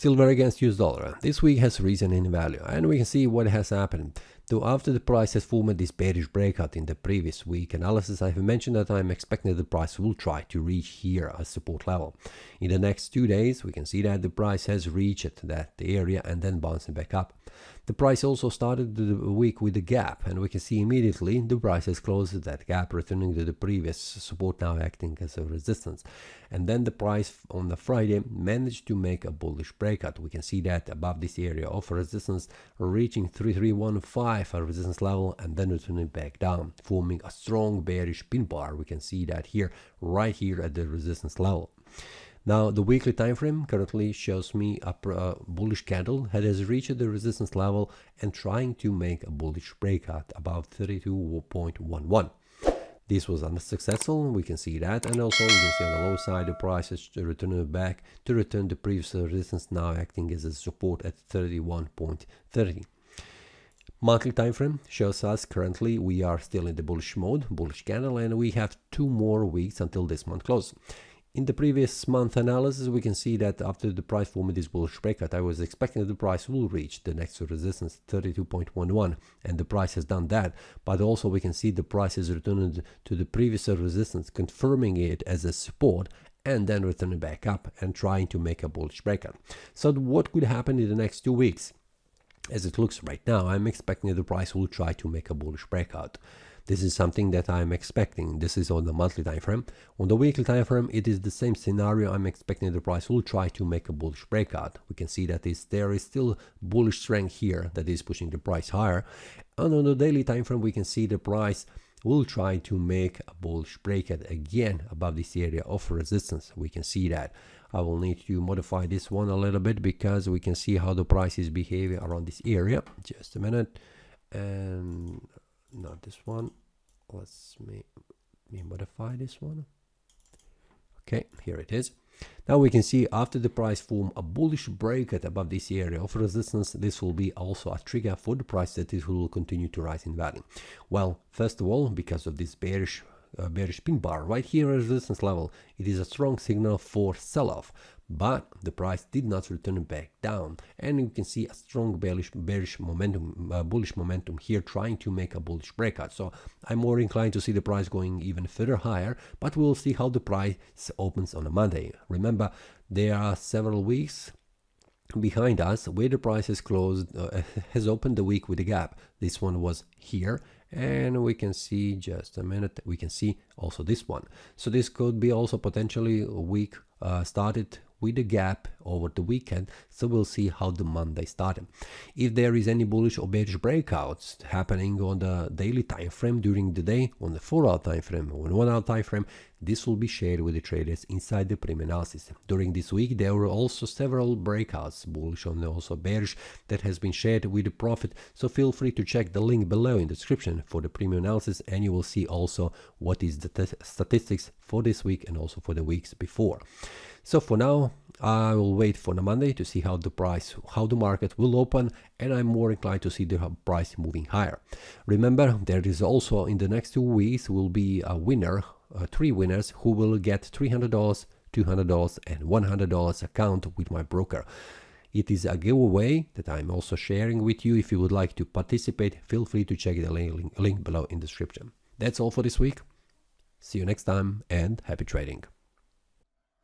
Silver against US dollar. This week has risen in value, and we can see what has happened. Though after the price has formed this bearish breakout in the previous week analysis, I have mentioned that I am expecting that the price will try to reach here as support level. In the next 2 days, we can see that the price has reached that area and then bouncing back up. The price also started the week with a gap, and we can see immediately the price has closed that gap, returning to the previous support, now acting as a resistance. And then the price on the Friday managed to make a bullish breakout. We can see that above this area of resistance, reaching 3315, a resistance level, and then returning back down, forming a strong bearish pin bar. We can see that here, right here at the resistance level. Now the weekly time frame currently shows me a bullish candle that has reached the resistance level and trying to make a bullish breakout above 32.11. This was unsuccessful, we can see that, and also we can see on the low side the price is returning back to return the previous resistance, now acting as a support at 31.30. Monthly time frame shows us currently we are still in the bullish mode, bullish candle, and we have 2 more weeks until this month closes. In the previous month analysis, we can see that after the price formed this bullish breakout, I was expecting that the price will reach the next resistance, 32.11, and the price has done that. But also we can see the price is returning to the previous resistance, confirming it as a support, and then returning back up and trying to make a bullish breakout. So what could happen in the next 2 weeks? As it looks right now, I'm expecting that the price will try to make a bullish breakout. This is something that I'm expecting. This is on the monthly time frame. On the weekly time frame, it is the same scenario. I'm expecting the price will try to make a bullish breakout. We can see that there is still bullish strength here that is pushing the price higher. And on the daily time frame, we can see the price will try to make a bullish breakout again above this area of resistance. We can see that. I will need to modify this one a little bit because we can see how the price is behaving around this area. Just a minute. And not this one. Let's me modify this one. Okay, here it is. Now we can see after the price form a bullish breakout above this area of resistance, this will be also a trigger for the price that it will continue to rise in value. Well, first of all, because of this bearish pin bar right here at resistance level, it is a strong signal for sell-off, but the price did not return back down, and you can see a strong bullish momentum here trying to make a bullish breakout. So I'm more inclined to see the price going even further higher, but we'll see how the price opens on a Monday. Remember, there are several weeks behind us where the price has has opened the week with a gap. This one was here, and we can see, just a minute, we can see also this one. So this could be also potentially a week started with a gap over the weekend, so we'll see how the Monday started. If there is any bullish or bearish breakouts happening on the daily time frame during the day, on the 4-hour time frame, on 1-hour time frame, this will be shared with the traders inside the premium analysis. During this week, there were also several breakouts, bullish and also bearish, that has been shared with the profit, so feel free to check the link below in the description for the premium analysis, and you will see also what is the statistics for this week and also for the weeks before. So for now, I will wait for the Monday to see how the market will open, and I'm more inclined to see the price moving higher. Remember, there is also in the next 2 weeks will be a winner, 3 winners who will get $300, $200, and $100 account with my broker. It is a giveaway that I'm also sharing with you. If you would like to participate, feel free to check the link below in the description. That's all for this week. See you next time, and happy trading.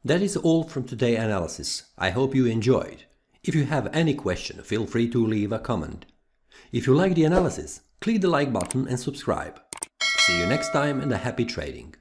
That is all from today's analysis. I hope you enjoyed. If you have any question, feel free to leave a comment. If you like the analysis, click the like button and subscribe. See you next time, and a happy trading.